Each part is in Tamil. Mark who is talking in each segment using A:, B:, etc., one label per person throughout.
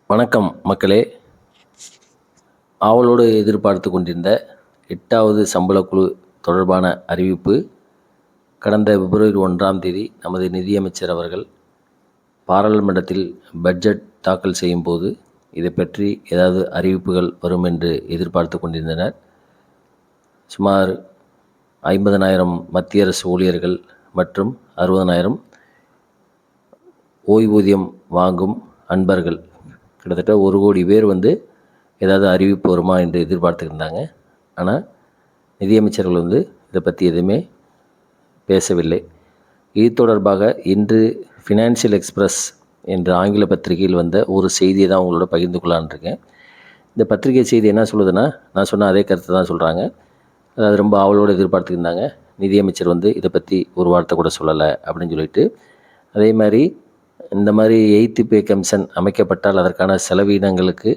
A: வணக்கம் மக்களே. ஆவலோடு எதிர்பார்த்து கொண்டிருந்த 8வது சம்பளக்குழு தொடர்பான அறிவிப்பு கடந்த பிப்ரவரி 1ஆம் தேதி நமது நிதியமைச்சர் அவர்கள் பாராளுமன்றத்தில் பட்ஜெட் தாக்கல் செய்யும் போது இதை பற்றி ஏதாவது அறிவிப்புகள் வரும் என்று எதிர்பார்த்து கொண்டிருந்தனர். சுமார் 50,000 மத்திய அரசு ஊழியர்கள் மற்றும் 60,000 ஓய்வூதியம் வாங்கும் அன்பர்கள், கிட்டத்தட்ட 1 கோடி பேர் ஏதாவது அறிவிப்பு வருமா என்று எதிர்பார்த்துருந்தாங்க. ஆனால் நிதியமைச்சர்கள் இதை பற்றி எதுவுமே பேசவில்லை. இது தொடர்பாக இன்று ஃபினான்ஷியல் எக்ஸ்பிரஸ் என்ற ஆங்கில பத்திரிகையில் வந்த ஒரு செய்தியை தான் உங்களோட பகிர்ந்து கொள்ளலான்னு இருக்கேன். இந்த பத்திரிகை செய்தி என்ன சொல்லுதுன்னா, நான் சொன்ன அதே கருத்தை தான் சொல்கிறாங்க. அதாவது ரொம்ப ஆவலோடு எதிர்பார்த்துருந்தாங்க. நிதியமைச்சர் இதை பற்றி ஒரு வார்த்தை கூட சொல்லலை அப்படின்னு சொல்லிட்டு, அதே மாதிரி இந்த மாதிரி 8th பே கமிஷன் அமைக்கப்பட்டால் அதற்கான செலவினங்களுக்கு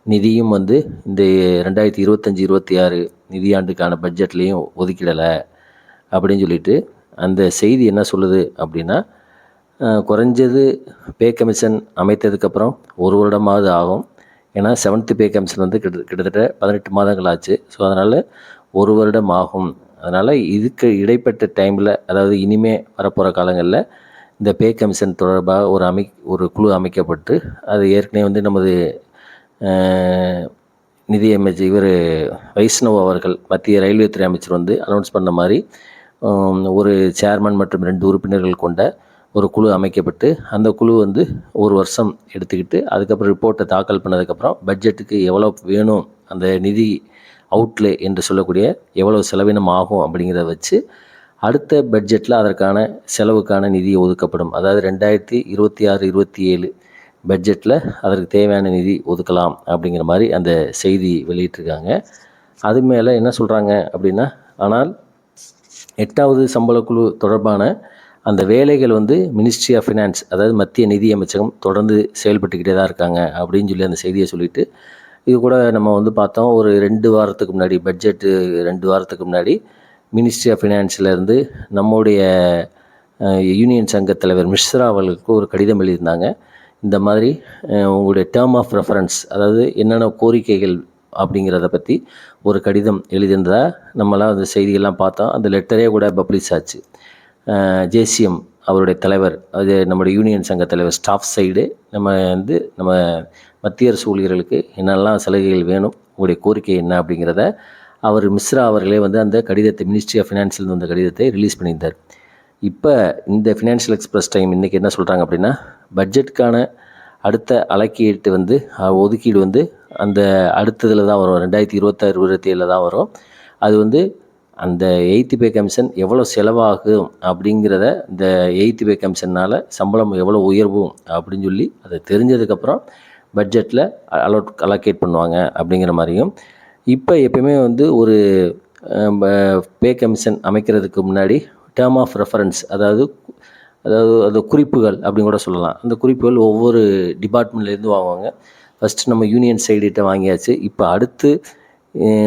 A: நிதியும் இந்த 2025-26 நிதியாண்டுக்கான பட்ஜெட்லேயும் ஒதுக்கிடலை அப்படின்னு சொல்லிட்டு அந்த செய்தி என்ன சொல்லுது அப்படின்னா, குறைஞ்சது பே கமிஷன் அமைத்ததுக்கப்புறம் 1 வருடமாவது ஆகும். ஏன்னா 7th பே கமிஷன் கிட்டத்தட்ட 18 மாதங்கள் ஆச்சு. ஸோ அதனால் 1 வருடம் ஆகும். அதனால் இதுக்கு இடைப்பட்ட டைமில், அதாவது இனிமே வரப்போகிற காலங்களில் இந்த பே கமிஷன் தொடர்பாக ஒரு குழு அமைக்கப்பட்டு, அது ஏற்கனவே நமது நிதியமைச்சர் வைஷ்ணவ் அவர்கள், மத்திய ரயில்வே துறை அமைச்சர் அனௌன்ஸ் பண்ண மாதிரி ஒரு சேர்மன் மற்றும் 2 உறுப்பினர்கள் கொண்ட ஒரு குழு அமைக்கப்பட்டு, அந்த குழு 1 வருஷம் எடுத்துக்கிட்டு அதுக்கப்புறம் ரிப்போர்ட்டை தாக்கல் பண்ணதுக்கப்புறம் பட்ஜெட்டுக்கு எவ்வளோ வேணும், அந்த நிதி அவுட்லே என்று சொல்லக்கூடிய எவ்வளோ செலவினம் ஆகும் அப்படிங்கிறத வச்சு அடுத்த பட்ஜெட்டில் அதற்கான செலவுக்கான நிதி ஒதுக்கப்படும். அதாவது 2026-27 பட்ஜெட்டில் அதற்கு தேவையான நிதி ஒதுக்கலாம் அப்படிங்கிற மாதிரி அந்த செய்தி வெளியிட்டிருக்காங்க. அது மேலே என்ன சொல்கிறாங்க அப்படின்னா, ஆனால் 8வது சம்பளக்குழு தொடர்பான அந்த வேலைகள் மினிஸ்ட்ரி ஆஃப் ஃபினான்ஸ், அதாவது மத்திய நிதி அமைச்சகம் தொடர்ந்து செயல்பட்டுக்கிட்டே தான் இருக்காங்க அப்படின்னு சொல்லி அந்த செய்தியை சொல்லிவிட்டு, இது கூட நம்ம பார்த்தோம் ஒரு 2 வாரத்துக்கு முன்னாடி, பட்ஜெட்டு 2 வாரத்துக்கு முன்னாடி மினிஸ்ட்ரி ஆஃப் ஃபினான்ஸிலேருந்து நம்முடைய யூனியன் சங்க தலைவர் மிஸ்ரா அவர்களுக்கு ஒரு கடிதம் எழுதியிருந்தாங்க. இந்த மாதிரி உங்களுடைய டேர்ம் ஆஃப் ரெஃபரன்ஸ், அதாவது என்னென்ன கோரிக்கைகள் அப்படிங்கிறத பற்றி ஒரு கடிதம் எழுதியிருந்ததாக நம்மளாம் அந்த செய்திகள்லாம் பார்த்தோம். அந்த லெட்டரே கூட பப்ளிஷ் ஆச்சு. ஜேசிஎம் அவருடைய தலைவர், அது நம்முடைய யூனியன் சங்க தலைவர் ஸ்டாஃப் சைடு நம்ம மத்திய அரசு ஊழியர்களுக்கு என்னெல்லாம் சலுகைகள் வேணும், உங்களுடைய கோரிக்கை என்ன அப்படிங்கிறத அவர் மிஸ்ரா அவர்களே அந்த கடிதத்தை, மினிஸ்ட்ரி ஆஃப் ஃபினான்ஸில் வந்த கடிதத்தை ரிலீஸ் பண்ணியிருந்தார். இப்போ இந்த ஃபினான்ஷியல் எக்ஸ்பிரஸ் டைம் இன்றைக்கி என்ன சொல்கிறாங்க அப்படின்னா, பட்ஜெட்டுக்கான அடுத்த அலக்கீட்டு ஒதுக்கீடு அந்த அடுத்ததில் தான் வரும், 2026-27 தான் வரும். அது அந்த 8th பே கமிஷன் எவ்வளோ செலவாகும் அப்படிங்கிறத, இந்த 8th பே கமிஷனால் சம்பளம் எவ்வளோ உயர்வும் அப்படின்னு சொல்லி அதை தெரிஞ்சதுக்கப்புறம் பட்ஜெட்டில் அலோகேட் பண்ணுவாங்க அப்படிங்கிற மாதிரியும், இப்போ எப்பயுமே ஒரு பே கமிஷன் அமைக்கிறதுக்கு முன்னாடி டேர்ம் ஆஃப் ரெஃபரன்ஸ், அதாவது அது குறிப்புகள் அப்படின்னு கூட சொல்லலாம். அந்த குறிப்புகள் ஒவ்வொரு டிபார்ட்மெண்ட்லேருந்து வாங்குவாங்க. ஃபஸ்ட்டு நம்ம யூனியன் சைடுகிட்ட வாங்கியாச்சு. இப்போ அடுத்து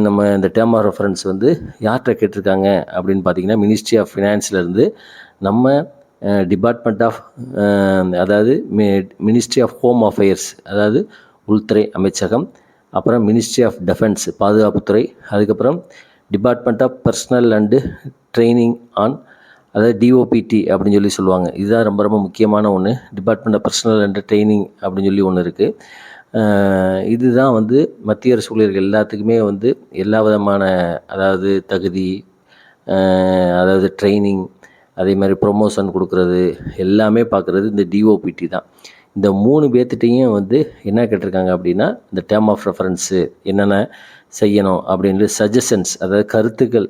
A: நம்ம இந்த டேர்ம் ஆஃப் ரெஃபரன்ஸ் யார்கிட்ட கேட்டிருக்காங்க அப்படின்னு பார்த்திங்கன்னா, மினிஸ்ட்ரி ஆஃப் ஃபினான்ஸ்லேருந்து நம்ம டிபார்ட்மெண்ட் ஆஃப், அதாவது மினிஸ்ட்ரி ஆஃப் ஹோம் அஃபேர்ஸ், அதாவது உள்துறை அமைச்சகம், அப்புறம் மினிஸ்ட்ரி ஆஃப் டிஃபென்ஸ் பாதுகாப்புத்துறை, அதுக்கப்புறம் department of personnel and training ஆன், அதாவது டிஓபிடி அப்படின்னு சொல்லி சொல்லுவாங்க. இதுதான் ரொம்ப ரொம்ப முக்கியமான ஒன்று. Department of personnel and training அப்படின்னு சொல்லி ஒன்று இருக்குது. இதுதான் மத்திய அரசு ஊழியர்கள் எல்லாத்துக்குமே எல்லா விதமான, அதாவது தகுதி, அதாவது ட்ரைனிங், அதே மாதிரி ப்ரொமோஷன் கொடுக்குறது எல்லாமே பார்க்குறது இந்த டிஓபிடி தான். இந்த 3 பேர்த்திட்டையும் என்ன கேட்டிருக்காங்க அப்படின்னா, இந்த டேர்ம் ஆஃப் ரெஃபரன்ஸு என்னென்ன செய்யணும் அப்படின்ட்டு சஜஷன்ஸ், அதாவது கருத்துக்கள்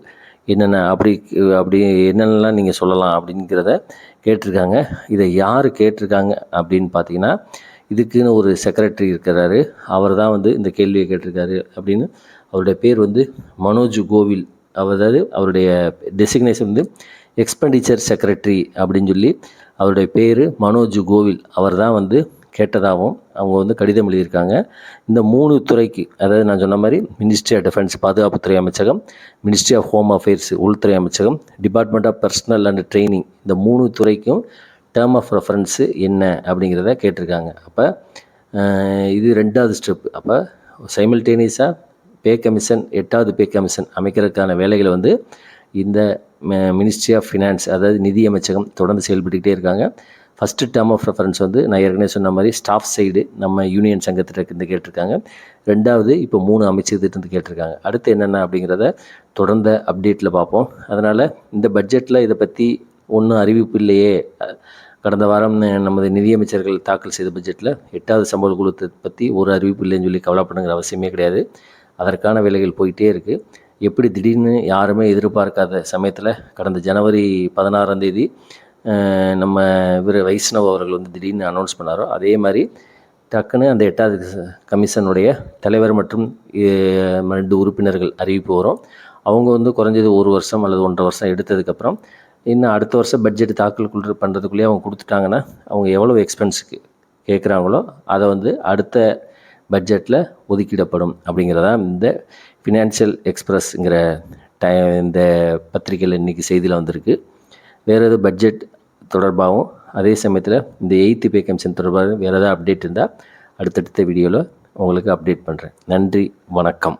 A: என்னென்ன அப்படி என்னென்னலாம் நீங்கள் சொல்லலாம் அப்படிங்கிறத கேட்டிருக்காங்க. இதை யார் கேட்டிருக்காங்க அப்படின்னு பார்த்தீங்கன்னா, இதுக்குன்னு ஒரு செக்ரட்டரி இருக்கிறாரு. அவர் தான் இந்த கேள்வியை கேட்டிருக்காரு அப்படின்னு. அவருடைய பேர் மனோஜ் கோவில். அதாவது அவருடைய டெசிக்னேஷன் எக்ஸ்பெண்டிச்சர் செக்ரட்டரி அப்படின்னு சொல்லி அவருடைய பேர் மனோஜ் கோவில். அவர் தான் கேட்டதாகவும் அவங்க கடிதம் எழுதியிருக்காங்க. இந்த 3 துறைக்கு, அதாவது நான் சொன்ன மாதிரி மினிஸ்ட்ரி ஆஃப் டிஃபென்ஸ் பாதுகாப்புத்துறை அமைச்சகம், மினிஸ்ட்ரி ஆஃப் ஹோம் அஃபேர்ஸ் உள்துறை அமைச்சகம், department of personnel and training, இந்த 3 துறைக்கும் டேர்ம் ஆஃப் ரெஃபரன்ஸு என்ன அப்படிங்கிறத கேட்டிருக்காங்க. அப்போ இது 2வது ஸ்டெப். அப்போ சைமல்டேனியஸாக பே கமிஷன் 8வது பே கமிஷன் அமைக்கிறதுக்கான வேலைகளை வந்து இந்த மினிஸ்ட்ரி ஆஃப் ஃபினான்ஸ், அதாவது நிதி அமைச்சகம் தொடர்ந்து செயல்பட்டுக்கிட்டே இருக்காங்க. ஃபஸ்ட்டு டேர்ம் ஆஃப் ரெஃபரன்ஸ் வந்து நான் ஏற்கனவே சொன்ன மாதிரி ஸ்டாஃப் சைடு நம்ம யூனியன் சங்கத்திட்ட இருந்து கேட்டிருக்காங்க. 2வது இப்போ 3 அமைச்சகத்திட்டருந்து கேட்டிருக்காங்க. அடுத்து என்னென்ன அப்படிங்கிறத தொடர்ந்த அப்டேட்டில் பார்ப்போம். அதனால் இந்த பட்ஜெட்டில் இதை பற்றி ஒன்றும் அறிவிப்பு இல்லையே, கடந்த வாரம் நமது நிதியமைச்சர்கள் தாக்கல் செய்த பட்ஜெட்டில் 8வது சம்பள குழுத்தை பற்றி ஒரு அறிவிப்பு இல்லைன்னு சொல்லி கவலைப்படுங்கிற அவசியமே கிடையாது. அதற்கான வேலைகள் போயிட்டே இருக்குது. எப்படி திடீர்னு யாருமே எதிர்பார்க்காத சமயத்தில் கடந்த ஜனவரி 16ஆம் தேதி நம்ம இவர் வைஷ்ணவ் அவர்கள் வந்து திடீர்னு அனௌன்ஸ் பண்ணாரோ, அதே மாதிரி டக்குன்னு அந்த 8வது கமிஷனுடைய தலைவர் மற்றும் 2 உறுப்பினர்கள் அறிவிப்பு வரும். அவங்க வந்து குறைஞ்சது 1 வருஷம் அல்லது 1.5 வருஷம் எடுத்ததுக்கப்புறம் இன்னும் அடுத்த வருஷம் பட்ஜெட் தாக்கல் பண்ணுறதுக்குள்ளேயே அவங்க கொடுத்துட்டாங்கன்னா, அவங்க எவ்வளோ எக்ஸ்பென்ஸுக்கு கேட்குறாங்களோ அதை வந்து அடுத்த பட்ஜெட்டில் ஒதுக்கிடப்படும் அப்படிங்கிறதான் இந்த ஃபினான்ஷியல் எக்ஸ்பிரஸ்ங்கிற இந்த பத்திரிகையில் இன்றைக்கி செய்தியில் வந்திருக்கு. வேறு எதுவும் பட்ஜெட் தொடர்பாகவும் அதே சமயத்தில் இந்த 8th பே கமிஷன் தொடர்பாக வேறு ஏதாவது அப்டேட் இருந்தால் அடுத்தடுத்த வீடியோவில் உங்களுக்கு அப்டேட் பண்ணுறேன். நன்றி, வணக்கம்.